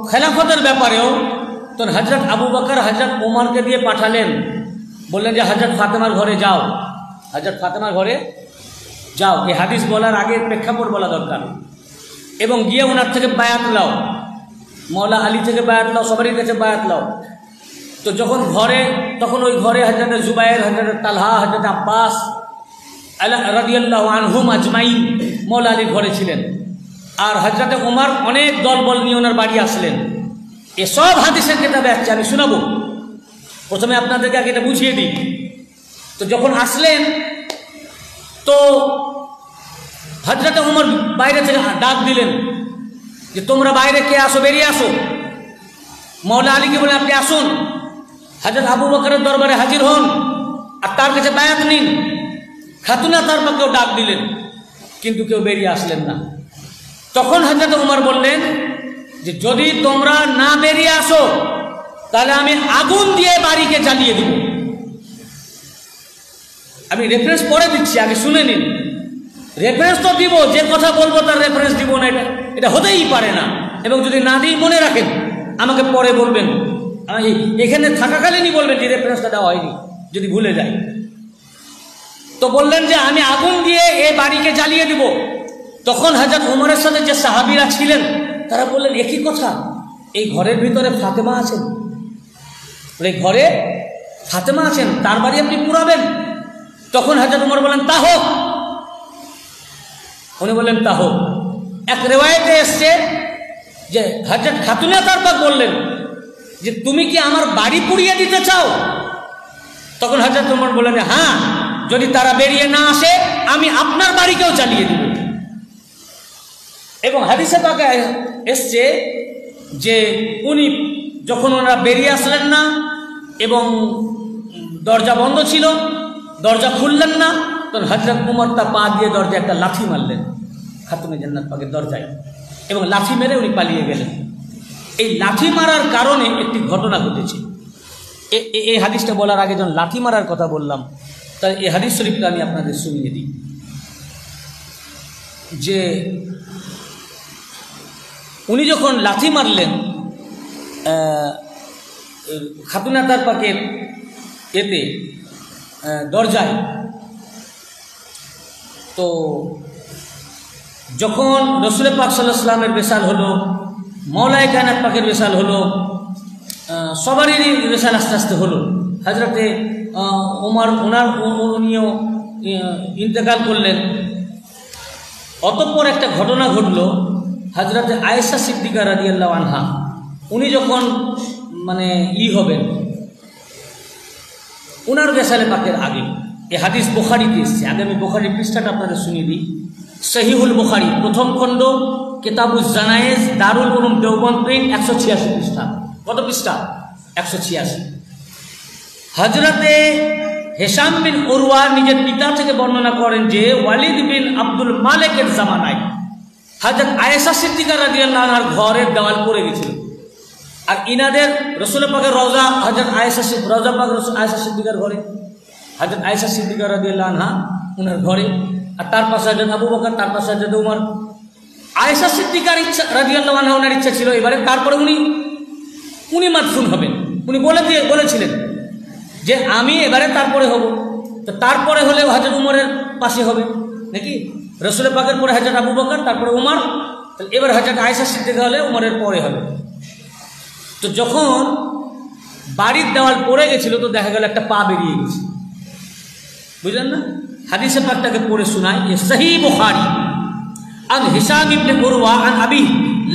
খেলাফতের ব্যাপারেও তখন হজরত আবু বকর হজরত ওমরকে দিয়ে পাঠালেন, বললেন যে হজরত ফাতেমার ঘরে যাও, হজরত ফাতেমার ঘরে যাও। এই হাদিস বলার আগে প্রেক্ষাপট বলা দরকার। এবং গিয়ে ওনার থেকে বায়াত লাও, মৌলা আলী থেকে বায়াত লাও, সবারই কাছে বায়াত লাও। তো যখন ঘরে, তখন ওই ঘরে হজরত জুবাইর, হজরত তালহা, হজরত আব্বাস রাদিয়াল্লাহু আনহুম আজমাইন মৌলা আলীর ঘরে ছিলেন। আর হজরত ওমর অনেক দলবল নিয়ে ওনার বাড়ি আসলেন। এসব হাদিসের কিতাবে আছে, আমি শোনাবো। প্রথমে আপনাদেরকে আগে এটা বুঝিয়ে দিই। তো যখন আসলেন তো হজরত ওমর বাইরে থেকে ডাক দিলেন যে তোমরা বাইরে কে আসো, বেরিয়ে আসো। মৌলা আলীকে বলে আপনি আসুন। হজরত আবু বকরের দরবারে হাজির হন আর তার কাছে বায়াত নিন। খাতুনা তার পক্ষেও ডাক দিলেন, কিন্তু কেউ বেরিয়ে আসলেন না। তখন হজরত ওমর বললেন যে যদি তোমরা না বেরিয়ে আসো তাহলে আমি আগুন দিয়ে বাড়িকে জ্বালিয়ে দিব। আমি রেফারেন্স পরে দিচ্ছি, আগে শুনে নিন। রেফারেন্স তো দিব, যে কথা বলবো তার রেফারেন্স দিব না, এটা হতেই পারে না। এবং যদি না দিই মনে রাখেন, আমাকে পরে বলবেন, আমি এখানে থাকাকালীনই বলবেন যে রেফারেন্সটা দেওয়া হয়নি, যদি ভুলে যাই। তো বললেন যে আমি আগুন দিয়ে এই বাড়িকে জ্বালিয়ে দিব। তখন হযরত ওমরের সাথে যে সাহাবীরা ছিলেন তারা বললেন একই কথা, এই ঘরের ভিতরে ফাতেমা আছেন, এই ঘরে ফাতেমা আছেন, তার বাড়ি আপনি পুরাবেন। তখন হযরত ওমর বললেন তা হোক। উনি বললেন তা হোক। এক রিওয়ায়েতে এসছে যে হযরত খাতুনা তার পাক বললেন যে তুমি কি আমার বাড়ি পুড়িয়ে দিতে চাও? তখন হযরত ওমর বললেন হ্যাঁ, যদি তারা বেরিয়ে না আসে আমি আপনার বাড়িকেও জ্বালিয়ে দিব। এবং হাদিসে পাকে এসছে যে উনি যখন ওনারা বেরিয়ে আসলেন না এবং দরজা বন্ধ ছিল, দরজা খুললেন না, তখন হযরত ওমর তার পা দিয়ে দরজায় একটা লাথি মারলেন খাতুনে জান্নাত পাকের দরজায়, এবং লাথি মেরে উনি পালিয়ে গেলেন। এই লাথি মারার কারণে একটি ঘটনা ঘটেছে। এই হাদিসটা বলার আগে যখন লাথি মারার কথা বললাম, তাই এই হাদিস শরীফটা আমি আপনাদের শুনিয়ে দিই যে উনি যখন লাথি মারলেন খাতুনা তার পাকের এতে দরজায়, তো যখন রসুল পাক সাল্লাল্লাহু আলাইহি ওয়াসাল্লামের বিশাল হলো, মওলায়ে কায়নাত পাকের বিশাল হলো, সবারই বিশাল আস্তে আস্তে হলো। হযরতে ওমর উনিও ইন্তেকাল করলেন। অতঃপর একটা ঘটনা ঘটলো, হযরতে আয়েশা সিদ্দিকা রাদিয়াল্লাহু আনহা উনি যখন মানে হবেন উনার বেশালে পাকের আগে, এই হাদিস বুখারীতে এসেছে। আগে আমি বুখারীর পৃষ্ঠাটা আপনাদের শুনিয়ে দিই। সহিহুল বুখারী প্রথম খণ্ড কিতাবুজ জানায়েজ, দারুল উলুম দেওবন্দ প্রিন্ট, 186 পৃষ্ঠা। কত পৃষ্ঠা? 186। হযরতে হিশাম বিন উরওয়া নিজের পিতা থেকে বর্ণনা করেন যে ওয়ালিদ বিন আব্দুল মালিকের জামানায় হযরত আয়েশা সিদ্দিকা রাদিয়াল্লাহু আনহার ঘরের দেওয়াল পড়ে গেছিল। আর ইনাদের রাসূল পাকের রওজা হযরত রওজা পাক আয়েশা সিদ্দিকার ঘরে, হযরত আয়েশা সিদ্দিকা রাদিয়াল্লাহু আনহা উনার ঘরে, আর তার পাশে হযরত আবু বকর, তার পাশে হযরত ওমর। আয়েশা সিদ্দিকার ইচ্ছা রাদিয়াল্লাহু আনহা, ওনার ইচ্ছা ছিল এবারে তারপরে উনি মাদফুন হবেন। উনি বলেছিলেন যে আমি এবারে তারপরে হব। তো তারপরে হলে হযরত উমরের পাশে হবে নাকি, রাসূল পাকের পরে হযরত আবু বকর, তারপরে উমর, তাহলে এবার হযরত আয়েশা সিদ্দিকা হলে উমরের পরে হবে। তো যখন বাড়ির দেওয়াল পড়ে গেছিল তো দেখা গেল একটা পা বেরিয়ে গেছে, বুঝলেন না? হাদিসে পাকটাকে পড়ে শোনায়। যে সহিহ বুখারী আন হিশাম ইবনে উরওয়া আন আবি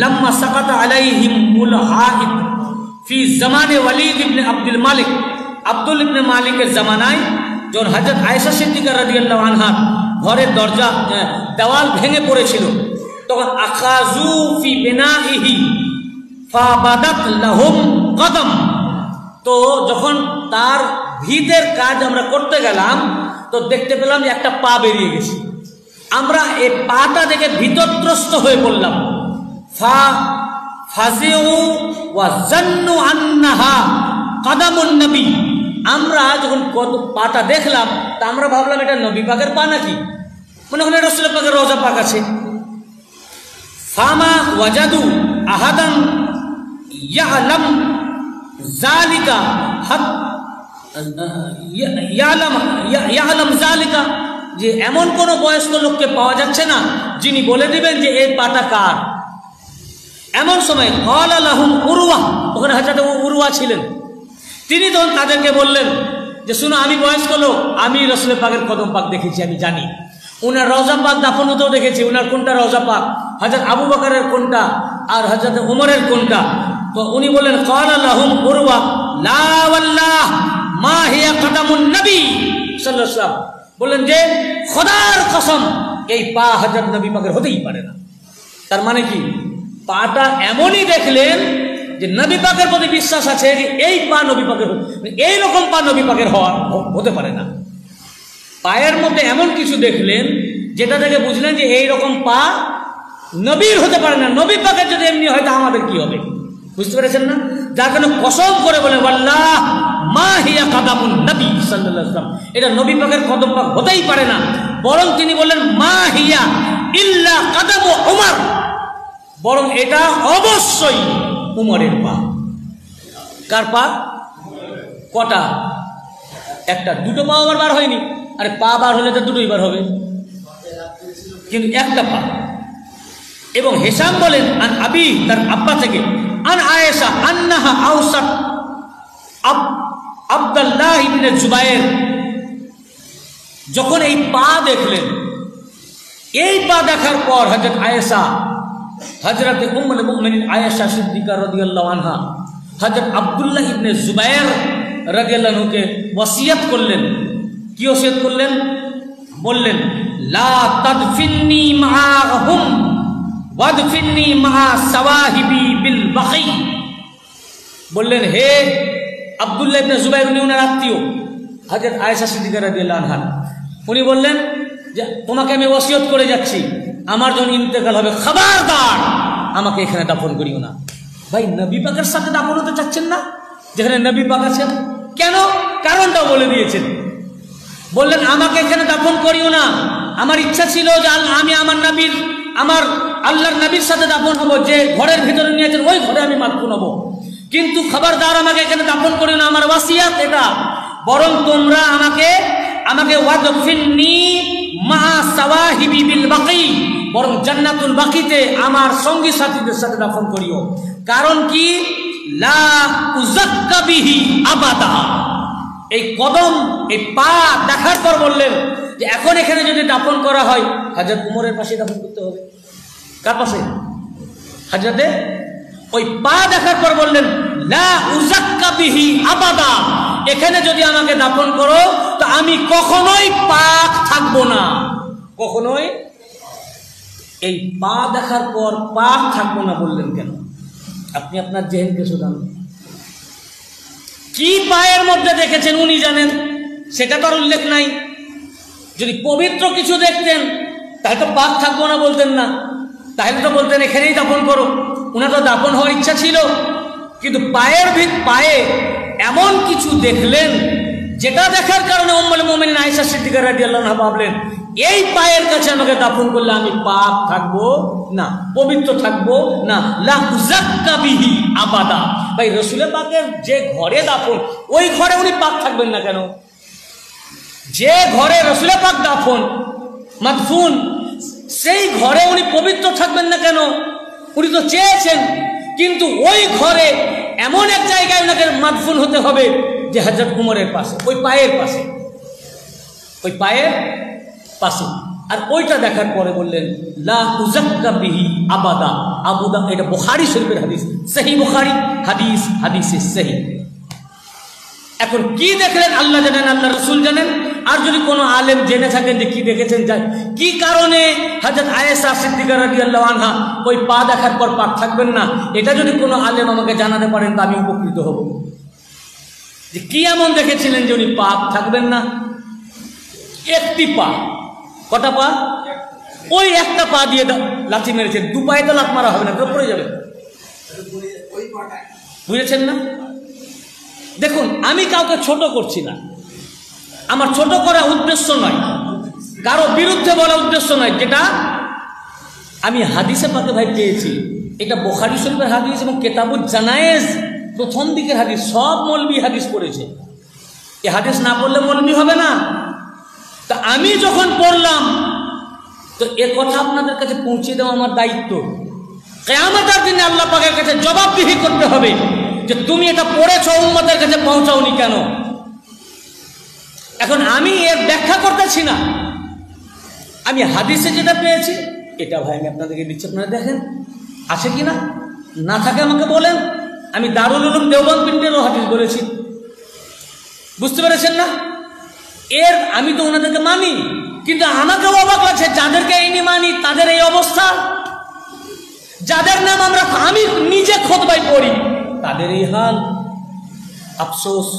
লাম্মা সাকাতা আলাইহিম মুল হাইদ ফি জামানে ওয়ালিদ ইবনে আব্দুল মালিক, আব্দুল ইবনে মালিকের জামানায় যখন হযরত আয়েশা সিদ্দিকা রাদিয়াল্লাহু আনহা ঘরের দরজা দেওয়াল ভেঙে পড়েছিল, তখন আখাযু ফি বিনাইহি ফাবাদাত লাহুম কদম। তো যখন তার ভিতের কাজ আমরা করতে গেলাম তো দেখতে পেলাম যে একটা পা বেরিয়ে গেছে। আমরা এই পাটা দেখে ভীতত্রস্ত হয়ে পড়লাম। ফাজিউ ওয়া জান্নু আন্নাহা কদমুন নবী। আমরা যখন পাটা দেখলাম তা আমরা ভাবলাম এটা নবী পাকের পা নাকি, মনে হলো রাসূল পাকের রওজা পাক আছে। ফামা ওয়াজাদু আহাদান ইয়ালাম যালিকা ইয়ালাম যালিকা, যে এমন কোন বয়স্ক লোককে পাওয়া যাচ্ছে না যিনি বলে দিবেন যে এই পাটা কার। এমন সময় ক্বালা লাহুম উরওয়া, ওখানে হযরত উরওয়া ছিলেন, তিনি তখন তাদেরকে বললেন যে শুনো, আমি বয়স্ক লোক, আমি রাসূল পাকের কদম পাক দেখেছি, আমি জানি উনার রওজা পাক দাফন হতেও দেখেছি, উনার কোনটা রওজা পাক, হযরত আবু বকরের কোনটা আর হযরত উমরের কোনটা। তো উনি বললেন ক্বালা লাহুম উরওয়া লা ওয়াল্লাহ মা হিয়া কদমুন নবী সাল্লাল্লাহু আলাইহি ওয়াসাল্লাম, বললেন যে খোদার কসম এই পা হযরত নবী পাকের হতেই পারে না। তার মানে কি, পাটা এমনই দেখলেন যে নবী পাকের প্রতি বিশ্বাস আছে যে এই পা নবী পাকের, এইরকম পা নবী পাকের হতে পারে না। পায়ের মধ্যে এমন কিছু দেখলেন যেটা থেকে বুঝলেন যে এইরকম পা নবীর হতে পারে না। নবী পাকের যদি এমনি হয় তা আমাদের কি হবে, বুঝতে পেরেছেন না? যার কারণে কসম করে বলে ওয়াল্লাহ মা হিয়া কদমুন নবী সাল্লাল্লাহু আলাইহি ওয়াসাল্লাম, এটা নবী পাকের কদম পাক হতেই পারে না। বরং তিনি বললেন মা হিয়া ইল্লা কদমু উমর, বরং এটা অবশ্যই উমরের পা। কার পা? কটা? একটা, দুটো পা আবার বার হয়নি। আরে পা বার হলে তো দুটোই বার হবে, কিন্তু একটা পা। এবং হিশাম বলেন আন আবি, তার আব্বা থেকে, আন আয়েশা আন্নাহা আওসাত আব্দুল্লাহ ইবনে জুবায়ের, যখন এই পা দেখলেন, এই পা দেখার পর হযরত আয়েশা, হযরত উম্মুল মুমিনিন আয়েশা সিদ্দিকা রাদিয়াল্লাহু আনহা হযরত আব্দুল্লাহ ইবনে জুবায়ের রাদিয়াল্লাহু আনহুকে ওসিয়ত করলেন। কি ওসিয়ত করলেন? বললেন লা তাদফিননি মাআহুম ওয়াদফিননি মা সাওয়াহিবি বিল বাকি, বললেন হে আব্দুল্লাহ ইবনে জুবায়ের, উনি ওনার আত্মীয় হযরত আয়েশা সিদ্দিকা রাদিয়াল্লাহু আনহা, উনি বললেন যে তোমাকে আমি ওসিয়ত করে যাচ্ছি, আমার যখন ইন্তেকাল হবে খবরদার আমাকে এখানে দাফন করিও না। ভাই, নবী পাকের সাথে দাফন হতে চাচ্ছেন না যেখানে নবী পাক আছেন? কেন? কারণটা বলে দিয়েছেন। বললেন আমাকে এখানে দাফন করিও না, আমার ইচ্ছা ছিল যে আমি আমার নবীর, আমার আল্লাহর নবীর সাথে দাফন হব, যে ঘরের ভিতরে নিয়েছেন ওই ঘরে আমি মাদফুন হব, কিন্তু খবরদার আমাকে এখানে দাফন করিও না, আমার ওয়াসিয়াত এটা। বরং তোমরা আমাকে ওয়াদফিননি মা সাওয়াহিবি বিল বাকি, বরং জান্নাতুল বাকিতে আমার সঙ্গী সাথীদের সাথে দাফন করিও। কারণ কি? লা উযাক্কা বিহি আবাদা, এই কদম, এই পা দেখার পর বললেন যে এখন এখানে যদি দাফন করা হয় হযরত উমরের পাশে দাফন করতে হবে। কার পাশে? হযরতে, ওই পা দেখার পর বললেন লা উযাক্কা বিহি আবাদা, এখানে যদি আমাকে দাফন করো তো আমি কখনোই পাক থাকবো না, কখনোই। এই পা দেখার পর পাক থাকবো না বললেন কেন? আপনি আপনার জেহেনকে শুধান। কি পায়ের মধ্যে দেখেছেন উনি জানেন, সেটা তো আর উল্লেখ নাই। যদি পবিত্র কিছু দেখতেন তাহলে তো পাক থাকবো না বলতেন না, তাহলে তো বলতেন এখানেই দাফন করো। উনার তো দাফন হওয়ার ইচ্ছা ছিল, কিন্তু পায়ে এমন কিছু দেখলেন যেটা দেখার কারণে উম্মুল মুমিনিন আয়েশা সিদ্দিকা রাদিয়াল্লাহু আনহা ভাবলেন এই পায়ের কাছে আমাকে দাফন করলে আমি পাক থাকবো না, পবিত্র থাকবো না। লা উযাক্কা বিহি আবাদা। ভাই, রাসূল পাকের যে ঘরে দাফন, ওই ঘরে উনি পাক থাকবেন না কেন? যে ঘরে রাসূল পাক দাফন মাদফুন, সেই ঘরে উনি পবিত্র থাকবেন না কেন? উনি তো চেয়েছেন, কিন্তু ওই ঘরে এমন এক জায়গায় ওনাকে মাদফুন হতে হবে যে হযরত উমরের পাশে, ওই পায়ের পাশে, ওই পায়ের পাশে। আর ওইটা দেখার পরে বললেন লা উযাক্কা বিহি আবাদা। আবুদা, এটা বুখারী শরীফের হাদিস, সহিহ বুখারী হাদিস, হাদিসে সহিহ। এখন কি দেখলেন আল্লাহ জানেন, আল্লাহ রাসূল জানেন। আর যদি কোনো আলেম জেনে থাকেন যে কি দেখেছেন, কি কারণে হযরত আয়েশা সিদ্দিকা রাদিয়াল্লাহু আনহা ওই পা দেখার পর পাক থাকবেন না, এটা যদি কোনো আলেম আমাকে জানাতে পারেন তা আমি উপকৃত হব। যে কি এমন দেখেছিলেন যে উনি পাক থাকবেন না? একটি পা, কটা পা? ওই একটা পা দিয়ে লাথি মেরেছেন, দু পায়ে তো লাথ মারা হবে না, তো পড়ে যাবে। বুঝেছেন না? দেখুন, আমি কাউকে ছোট করছি না, আমার ছোট করা উদ্দেশ্য নয়, কারো বিরুদ্ধে বলা উদ্দেশ্য নয়। যেটা আমি হাদিসে পাকে ভাই পেয়েছি এটা বুখারী শরীফের হাদিস এবং কিতাবুজ জানায়েজ প্রথম দিকের হাদিস, সব মৌলবি হাদিস পড়েছে। এই হাদিস না পড়লে মৌলবি হবে না। তা আমি যখন পড়লাম তো এ কথা আপনাদের কাছে পৌঁছে দেওয়া আমার দায়িত্ব। কিয়ামতের দিনে আল্লাহ পাকের কাছে জবাবদিহি করতে হবে যে তুমি এটা পড়েছো, উম্মতের কাছে পৌঁছাওনি কেন। এখন আমি এর ব্যাখ্যা করতেছি না, আমি হাদিসে যেটা পেয়েছি এটা ভাই আমি আপনাদেরকে দিচ্ছি, আপনারা দেখেন আছে কি না, না থাকে আমাকে বলেন। আমি দারুল উলুম দেওবন্দ প্রিন্টেরও হাদিস বলেছি, বুঝতে পেরেছেন না? এর আমি তো ওনাদেরকে মানি, কিন্তু আমাকেও অবাক লাগছে যাদেরকে এই মানি তাদের এই অবস্থা, যাদের নাম আমি নিজে খুতবায় পড়ি তাদের এই হাল। আফসোস।